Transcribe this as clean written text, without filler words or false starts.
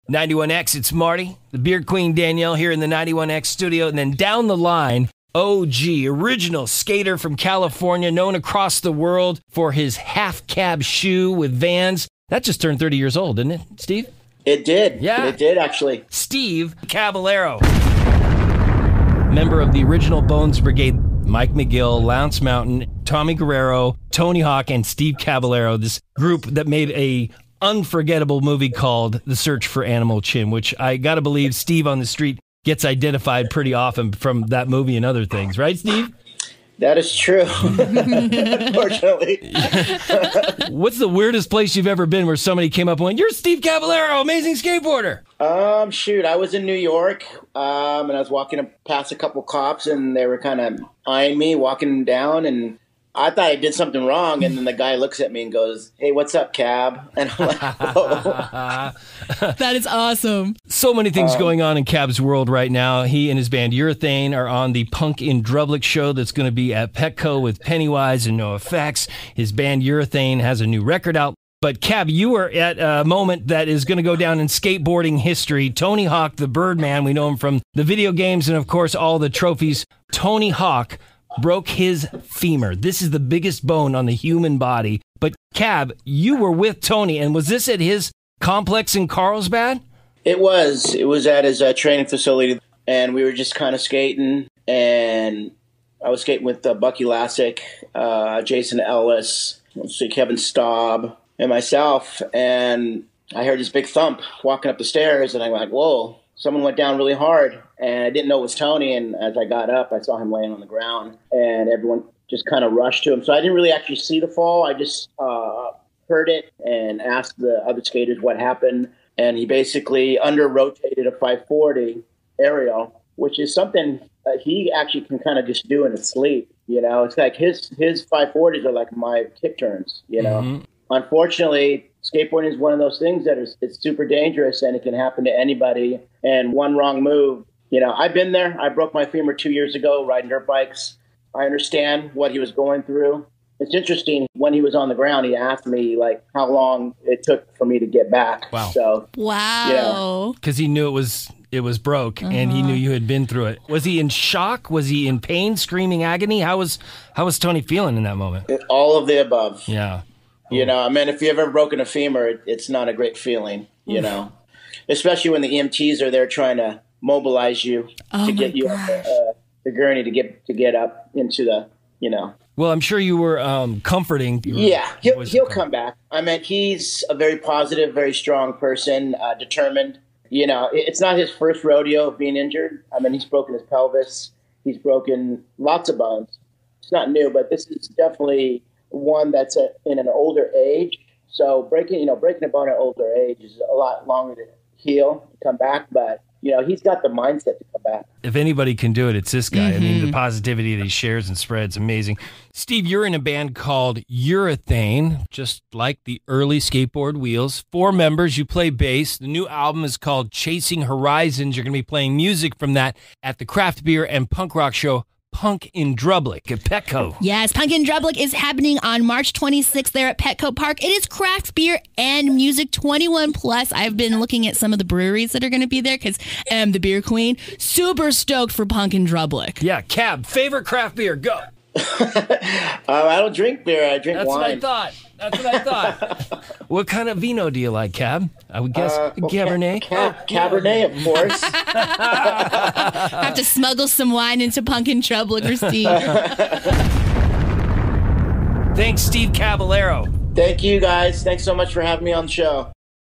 91X, it's Marty, the beer queen Danielle here in the 91X studio. And then down the line, OG, original skater from California, known across the world for his half-cab shoe with Vans. That just turned 30 years old, didn't it, Steve? It did. Yeah. It did, actually. Steve Caballero. Member of the original Bones Brigade, Mike McGill, Lance Mountain, Tommy Guerrero, Tony Hawk, and Steve Caballero. This group that made a unforgettable movie called The Search for Animal Chin, which I gotta believe Steve on the street gets identified pretty often from that movie and other things, right, Steve? That is true. Unfortunately. What's the weirdest place you've ever been where somebody came up and went, "You're Steve Caballero, amazing skateboarder"? Shoot, I was in New York, and I was walking past a couple cops, and they were kind of eyeing me, walking down, and I thought I did something wrong, and then the guy looks at me and goes, "Hey, what's up, cab?" And I'm like, "Whoa." That is awesome. So many things going on in Cab's world right now. He and his band Urethane are on the Punk in Drublic show that's going to be at Petco with Pennywise and NoFX. His band Urethane has a new record out. But Cab, you are at a moment that is going to go down in skateboarding history. Tony Hawk, the Birdman, we know him from the video games and, of course, all the trophies. Tony Hawk broke his femur. This is the biggest bone on the human body. But Cab, you were with Tony, and was this at his complex in Carlsbad? It was. It was at his training facility, and we were just kind of skating, and I was skating with Bucky Lassick, Jason Ellis, Kevin Staub, and myself, and I heard this big thump walking up the stairs, and I'm like, whoa, someone went down really hard, and I didn't know it was Tony, and as I got up, I saw him laying on the ground, and everyone just kind of rushed to him. So I didn't really actually see the fall. I just heard it and asked the other skaters what happened, and he basically under-rotated a 540 aerial, which is something he actually can kind of just do in his sleep, you know? It's like his 540s are like my kick turns, you know? Mm-hmm. Unfortunately, skateboarding is one of those things that it's super dangerous, and it can happen to anybody. And one wrong move, you know, I've been there. I broke my femur 2 years ago riding dirt bikes. I understand what he was going through. It's interesting. When he was on the ground, he asked me like how long it took for me to get back. Wow. So, wow. Because he knew it was broke, and he knew you had been through it. Was he in shock? Was he in pain, screaming agony? How was Tony feeling in that moment? All of the above. Yeah. You know, I mean, if you've ever broken a femur, it's not a great feeling, you know, especially when the EMTs are there trying to mobilize you to get you up the gurney to get up into the, you know. Well, I'm sure you were comforting. Yeah, he'll come back. I mean, he's a very positive, very strong person, determined. You know, it's not his first rodeo of being injured. I mean, he's broken his pelvis. He's broken lots of bones. It's not new, but this is definitely one that's in an older age. So breaking a bone at older age is a lot longer to heal, to come back. But, you know, he's got the mindset to come back. If anybody can do it, it's this guy. I mean, the positivity that he shares and spreads, amazing. Steve, you're in a band called Urethane, just like the early skateboard wheels. 4 members, you play bass. The new album is called Chasing Horizons. You're going to be playing music from that at the craft beer and punk rock show Punk in Drublic at Petco. Yes, Punk in Drublic is happening on March 26th there at Petco Park. It is craft beer and music, 21 plus. I've been looking at some of the breweries that are going to be there because I'm the beer queen. Super stoked for Punk in Drublic. Yeah, Cab, favorite craft beer, go. I don't drink beer. I drink wine. That's what I thought. What kind of vino do you like, Cab? I would guess Cabernet. Cabernet, of course. Have to smuggle some wine into Punk in Drublic for Steve. Thanks, Steve Caballero. Thank you, guys. Thanks so much for having me on the show.